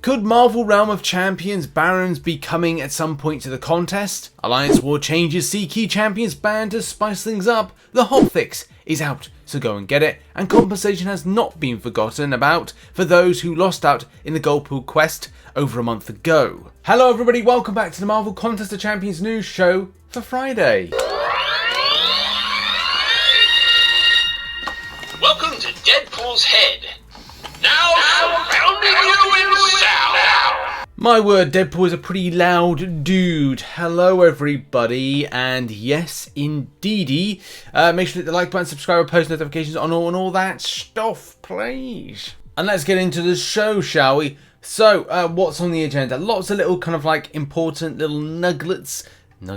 Could Marvel Realm of Champions Barons be coming at some point to the contest? Alliance War changes see key champions banned to spice things up. The Hotfix is out, so go and get it. And Compentsation has not been forgotten about for those who lost out in the Goldpool quest over a month ago. Hello everybody, welcome back to the Marvel Contest of Champions news show for Friday. Welcome to Deadpool's head. Now pounding you in sound. My word, Deadpool is a pretty loud dude. Hello everybody, and yes indeedy, make sure to hit the like button, subscribe, post notifications on all that stuff, please. And let's get into the show, shall we? So, what's on the agenda? Lots of little kind of like important little nuggets. So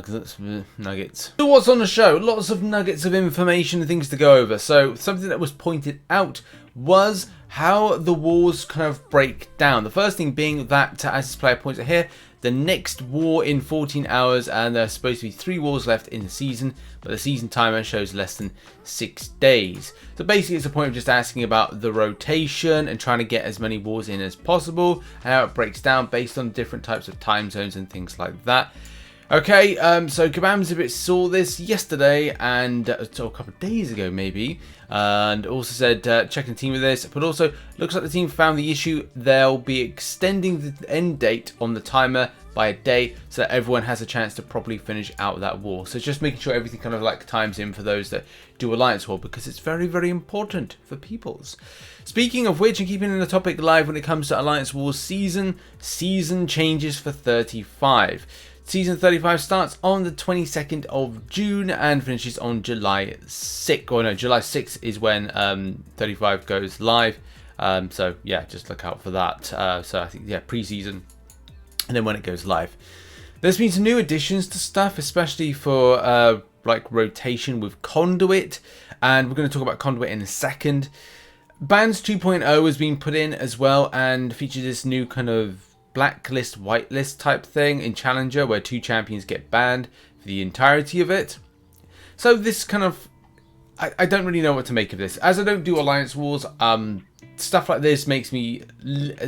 what's on the show? Lots of nuggets of information and things to go over. So something that was pointed out was how the wars kind of break down. The first thing being that, as this player points out here, the next war in 14 hours, and there's supposed to be 3 wars left in the season, but the season timer shows less than 6 days. So basically it's a point of just asking about the rotation and trying to get as many wars in as possible, and how it breaks down based on different types of time zones and things like that. Okay, so Kabam Jax saw this yesterday and a couple of days ago maybe, and also said checking the team with this, but also looks like the team found the issue. They'll be extending the end date on the timer by a day so that everyone has a chance to properly finish out that war. So just making sure everything kind of like times in for those that do Alliance War, because it's very, very important for peoples. Speaking of which, and keeping in the topic live when it comes to Alliance War season changes for 35. Season 35 starts on the 22nd of June and finishes on July 6th. Or no, July 6th is when 35 goes live. So yeah, just look out for that. So I think, yeah, pre-season and then when it goes live. There's been some new additions to stuff, especially for like rotation with Conduit. And we're going to talk about Conduit in a second. Bans 2.0 has been put in as well and features this new kind of blacklist, whitelist type thing in Challenger where 2 champions get banned for the entirety of it. So this kind of, I don't really know what to make of this. As I don't do Alliance Wars, stuff like this makes me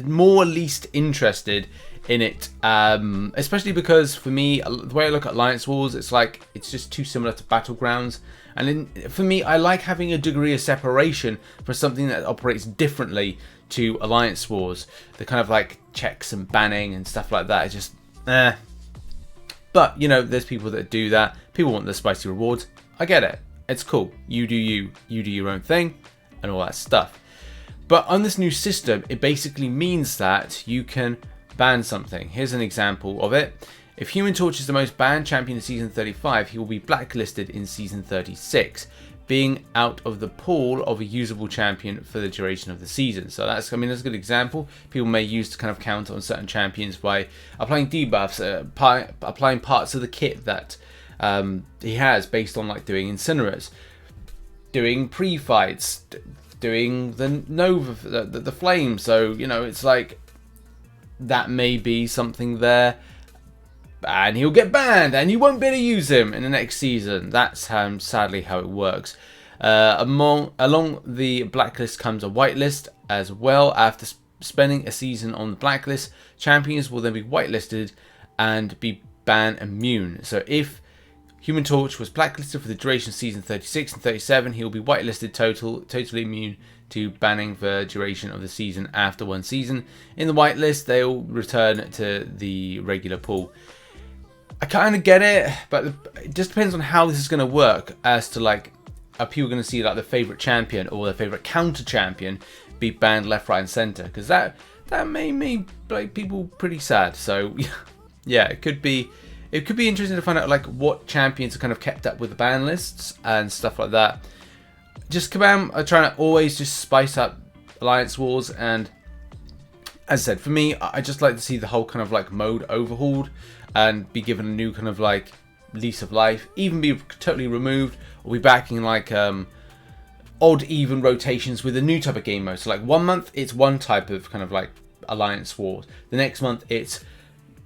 more least interested in it, especially because for me, the way I look at Alliance Wars, it's like it's just too similar to Battlegrounds. And for me, I like having a degree of separation for something that operates differently to Alliance Wars. The kind of like checks and banning and stuff like that. It's just, But, you know, there's people that do that. People want the spicy rewards. I get it. It's cool. You do you. You do your own thing and all that stuff. But on this new system, it basically means that you can ban something. Here's an example of it. If Human Torch is the most banned champion in Season 35, he will be blacklisted in Season 36, being out of the pool of a usable champion for the duration of the season. So that's, I mean, that's a good example. People may use to kind of counter on certain champions by applying debuffs, applying parts of the kit that he has based on like doing Incinerators, doing pre-fights, doing the Nova, the Flame. So, you know, it's like that may be something there. And he'll get banned, and you won't be able to use him in the next season. That's sadly how it works. Along the blacklist comes a whitelist as well. After spending a season on the blacklist, champions will then be whitelisted and be ban immune. So if Human Torch was blacklisted for the duration of season 36 and 37, he will be whitelisted totally immune to banning for the duration of the season after 1 season. In the whitelist, they'll return to the regular pool. I kind of get it, but it just depends on how this is going to work as to like, are people going to see like the favorite champion or their favorite counter champion be banned left, right and center? Because that may make like people pretty sad. So yeah, it could be interesting to find out like what champions are kind of kept up with the ban lists and stuff like that. Just Kabam are trying to always just spice up Alliance Wars, and as I said, for me, I just like to see the whole kind of like mode overhauled and be given a new kind of like lease of life, even be totally removed, or be back in like odd even rotations with a new type of game mode. So like 1 month it's one type of kind of like Alliance Wars, the next month it's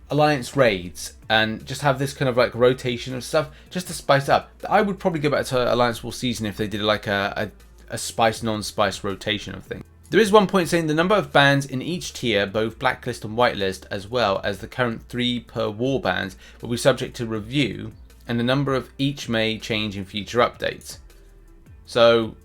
Alliance Raids, and just have this kind of like rotation of stuff just to spice up. I would probably go back to Alliance War season if they did like a spice non-spice rotation of things. There is one point saying the number of bans in each tier, both blacklist and whitelist, as well as the current 3 per war bans, will be subject to review, and the number of each may change in future updates. So,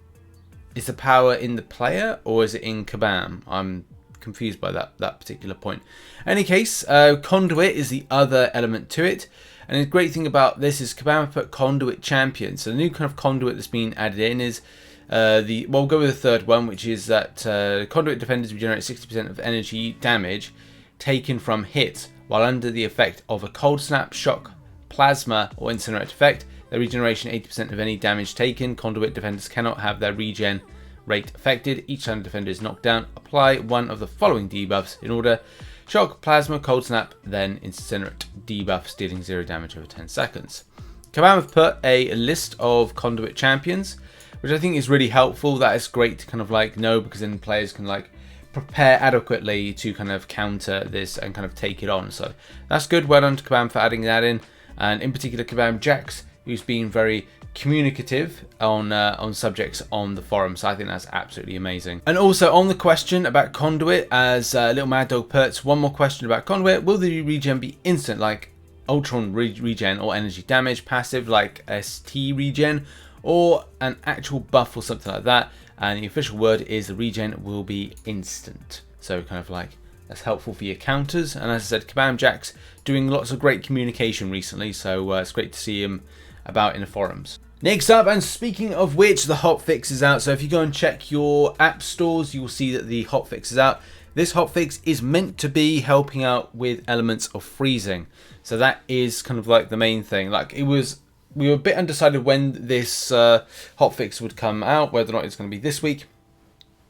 is the power in the player, or is it in Kabam? I'm confused by that particular point. In any case, Conduit is the other element to it. And the great thing about this is Kabam put Conduit Champion. So the new kind of Conduit that's been added in is we'll go with the third one, which is that Conduit defenders regenerate 60% of energy damage taken from hits while under the effect of a cold snap, shock, plasma, or incinerate effect. Their regeneration 80% of any damage taken. Conduit defenders cannot have their regen rate affected. Each time the defender is knocked down, apply one of the following debuffs in order: shock, plasma, cold snap, then incinerate debuffs, dealing 0 damage over 10 seconds. Kabam have put a list of Conduit champions, which I think is really helpful. That is great to kind of like know, because then players can like prepare adequately to kind of counter this and kind of take it on. So that's good. Well done to Kabam for adding that in, and in particular Kabam Jax, who's been very communicative on subjects on the forum. So I think that's absolutely amazing. And also on the question about Conduit, as Little Mad Dog puts, one more question about Conduit: will the regen be instant like Ultron regen, or energy damage passive like ST regen, or an actual buff or something like that? And the official word is the regen will be instant. So kind of like that's helpful for your counters. And as I said, Kabam Jax doing lots of great communication recently, so it's great to see him about in the forums. Next up, and speaking of which, the hotfix is out. So if you go and check your app stores, you will see that the hotfix is out. This hotfix is meant to be helping out with elements of freezing. So that is kind of like the main thing. Like we were a bit undecided when this hotfix would come out, whether or not it's going to be this week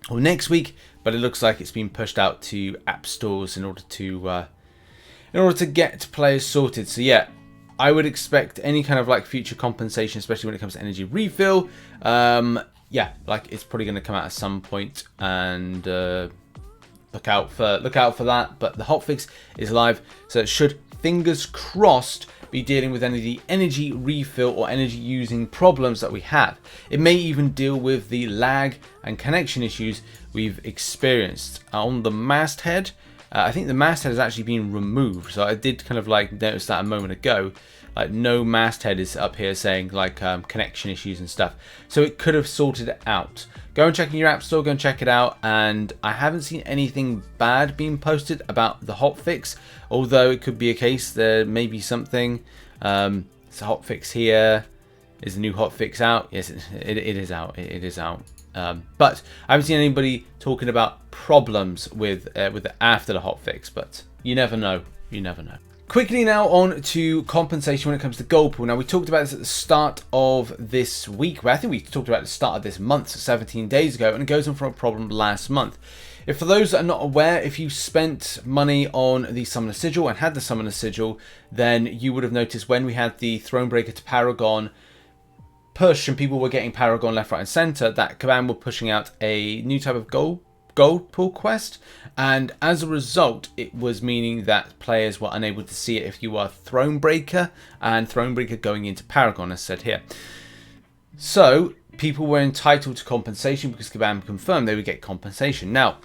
or next week, but it looks like it's been pushed out to app stores in order to get players sorted. So yeah, I would expect any kind of like future compensation, especially when it comes to energy refill. Yeah, like it's probably going to come out at some point, and look out for that. But the hotfix is live, so it should, fingers crossed, be dealing with any of the energy refill or energy using problems that we have. It may even deal with the lag and connection issues we've experienced on the masthead. I think the masthead has actually been removed, so I did kind of like notice that a moment ago. Like no masthead is up here saying like connection issues and stuff, so it could have sorted it out. Go and check in your app store, go and check it out. And I haven't seen anything bad being posted about the hotfix, although it could be a case there may be something. It's a hotfix here. Is the new hotfix out? Yes, it is out. It is out. But I haven't seen anybody talking about problems with after the hotfix. But you never know. You never know. Quickly now on to compensation when it comes to Goldpool. Now we talked about this at the start of this week. Well, I think we talked about it at the start of this month, 17 days ago, and it goes on from a problem last month. If for those that are not aware, if you spent money on the Summoner Sigil and had the Summoner Sigil, then you would have noticed when we had the Thronebreaker to Paragon push and people were getting Paragon left, right and centre, that Kabam were pushing out a new type of Goldpool quest, and as a result it was meaning that players were unable to see it if you are Thronebreaker, and Thronebreaker going into Paragon as said here. So people were entitled to compensation because Kabam confirmed they would get compensation. Now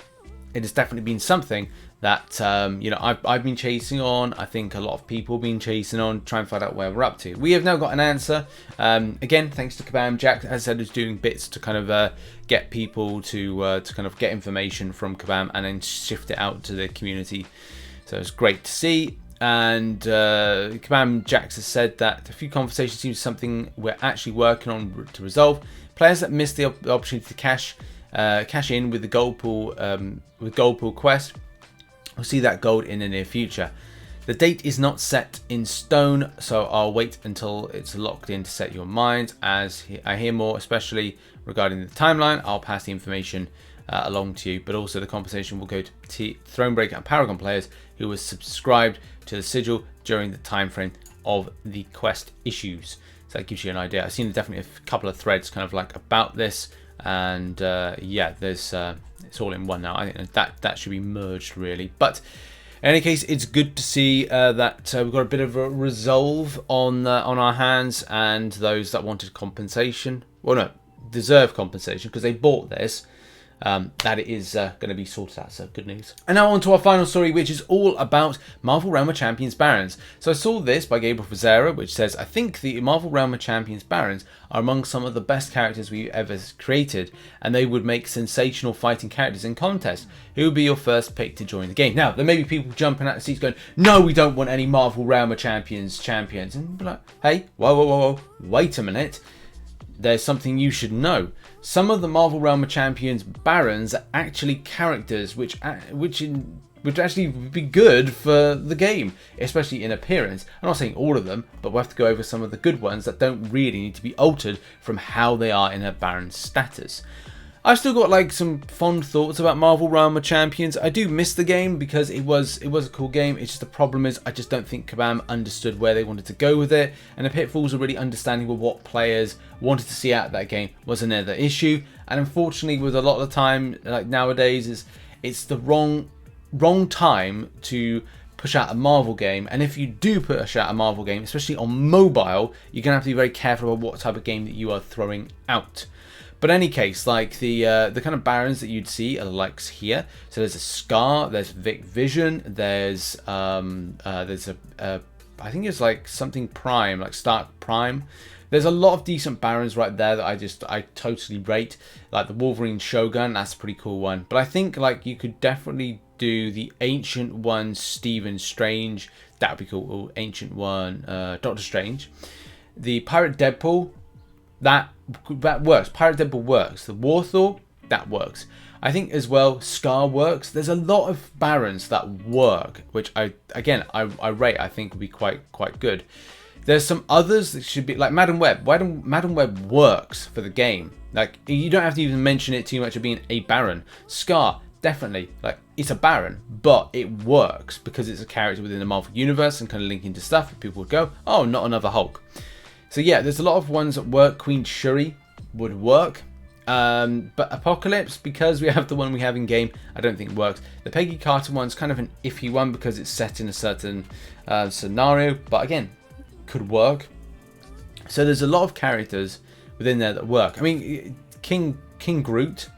it has definitely been something that you know, I've been chasing on. I think a lot of people have been chasing on, trying to find out where we're up to. We have now got an answer. Again, thanks to Kabam Jax, as I said, is doing bits to kind of get people to kind of get information from Kabam and then shift it out to the community. So it's great to see. And Kabam Jax has said that a few conversations seems something we're actually working on to resolve. Players that miss the opportunity to cash in with the Goldpool quest will see that gold in the near future. The date is not set in stone, so I'll wait until it's locked in to set your mind. As I hear more, especially regarding the timeline, I'll pass the information along to you. But also the compensation will go to Thronebreaker and Paragon players who were subscribed to the sigil during the time frame of the quest issues. So that gives you an idea. I've seen definitely a couple of threads kind of like about this, and yeah, there's it's all in one now. I think that should be merged really. But in any case, it's good to see that we've got a bit of a resolve on our hands, and those that wanted compensation, well, no, deserve compensation because they bought this. that it is going to be sorted out, so good news. And now on to our final story, which is all about Marvel Realm of Champions Barons. So I saw this by Gabriel Fazera, which says, I think the Marvel Realm of Champions Barons are among some of the best characters we've ever created, and they would make sensational fighting characters in contests. Who would be your first pick to join the game? Now, there may be people jumping out the seats going, no, we don't want any Marvel Realm of Champions. And be like, hey, whoa, wait a minute. There's something you should know. Some of the Marvel Realm of Champions Barons are actually characters which actually would be good for the game, especially in appearance. I'm not saying all of them, but we'll have to go over some of the good ones that don't really need to be altered from how they are in a Baron status. I've still got like some fond thoughts about Marvel Realm of Champions. I do miss the game because it was a cool game. It's just the problem is I just don't think Kabam understood where they wanted to go with it, and the pitfalls are really understanding with what players wanted to see out of that game was another issue. And unfortunately, with a lot of the time, like nowadays, it's the wrong time to push out a Marvel game. And if you do push out a Marvel game, especially on mobile, you're gonna have to be very careful about what type of game that you are throwing out. But in any case, like the kind of Barons that you'd see are the likes here. So there's a Scar, there's Vic Vision, there's I think it's like something Prime, like Stark Prime. There's a lot of decent Barons right there that I totally rate. Like the Wolverine Shogun, that's a pretty cool one. But I think like you could definitely do the Ancient One Stephen Strange. That would be cool. Or Ancient One Doctor Strange. The Pirate Deadpool. That works. Pirate Deadpool works. The War Thor, that works. I think as well Scar works. There's a lot of Barons that work, which I rate. I think would be quite good. There's some others that should be like Madam Web. Madam Web works for the game. Like you don't have to even mention it too much of being a Baron. Scar, definitely, like it's a Baron, but it works because it's a character within the Marvel universe and kind of linking to stuff. People would go, oh, not another Hulk. So yeah, there's a lot of ones that work. Queen Shuri would work. But Apocalypse, because we have the one we have in game, I don't think works. The Peggy Carter one's kind of an iffy one because it's set in a certain scenario, but again, could work. So there's a lot of characters within there that work. I mean, King Groot,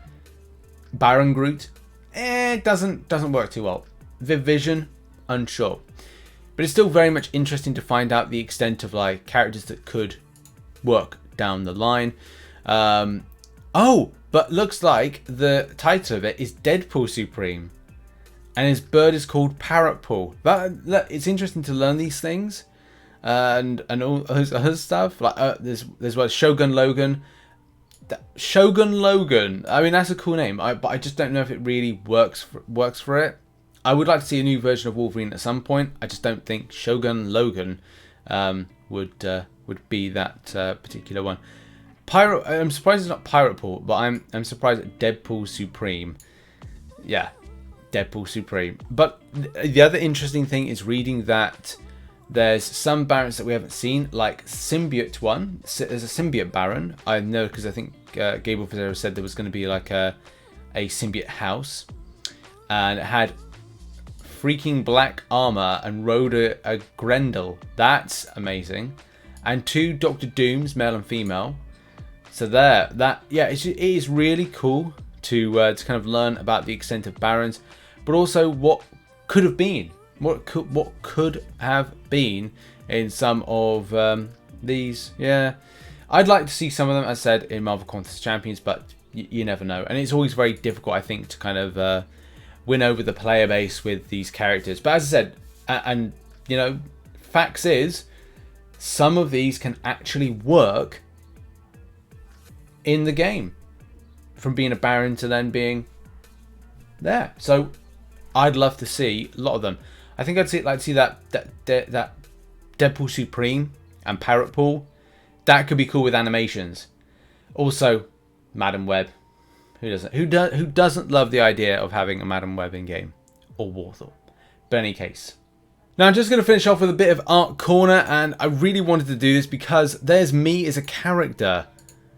Baron Groot, doesn't work too well. Viv Vision, unsure. But it's still very much interesting to find out the extent of like characters that could work down the line. Oh, but looks like the title of it is Deadpool Supreme, and his bird is called Parrotpool. But it's interesting to learn these things, and all other stuff. Like there's what Shogun Logan. Shogun Logan. I mean that's a cool name. But I just don't know if it really works for it. I would like to see a new version of Wolverine at some point. I just don't think Shogun Logan would be that particular one. I'm surprised it's not Parrotpool, but I'm surprised at Deadpool Supreme. Yeah, Deadpool Supreme. But the other interesting thing is reading that there's some Barons that we haven't seen, like Symbiote one. There's a Symbiote Baron. I know because I think Gabriel Fazera said there was going to be like a Symbiote house, and it had freaking black armor and rode a Grendel. That's amazing. And 2 Doctor Dooms, male and female. So it is really cool to kind of learn about the extent of Barons, but also what could have been, what could have been in some of these. Yeah, I'd like to see some of them, as I said, in Marvel Contest Champions, but you never know, and it's always very difficult, I think, to kind of win over the player base with these characters. But as I said, and you know, facts is, some of these can actually work in the game, from being a Baron to then being there. So I'd love to see a lot of them. I think I'd like to see that Deadpool Supreme and Parrotpool. That could be cool with animations. Also, Madam Web. Who doesn't love the idea of having a Madam Web in game, or War Thor? But in any case. Now I'm just going to finish off with a bit of Art Corner, and I really wanted to do this because there's me as a character.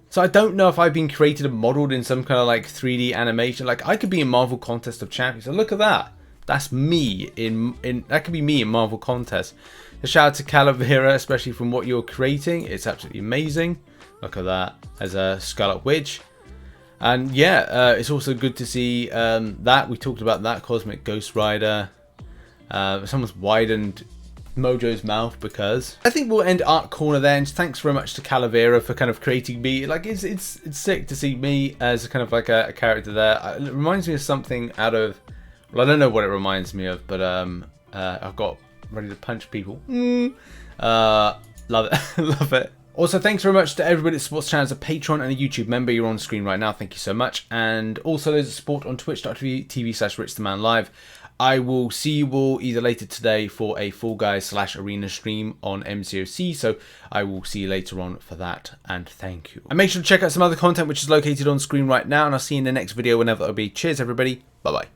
So I don't know if I've been created and modeled in some kind of like 3D animation. Like I could be in Marvel Contest of Champions. So look at that. That's me that could be me in Marvel Contest. A shout out to Calavera, especially from what you're creating. It's absolutely amazing. Look at that as a Scarlet Witch. And yeah, it's also good to see that we talked about that Cosmic Ghost Rider. Someone's widened Mojo's mouth because I think we'll end Art Corner there. And thanks very much to Calavera for kind of creating me. Like it's sick to see me as kind of like a character there. It reminds me of something out of, well, I don't know what it reminds me of, but I've got ready to punch people. Love it. Love it. Also, thanks very much to everybody that supports the channel as a Patreon and a YouTube member. You're on screen right now. Thank you so much. And also those that support on twitch.tv/RichTheMan live. I will see you all either later today for a Fall Guys / Arena stream on MCOC. So I will see you later on for that. And thank you. And make sure to check out some other content which is located on screen right now. And I'll see you in the next video whenever it'll be. Cheers, everybody. Bye-bye.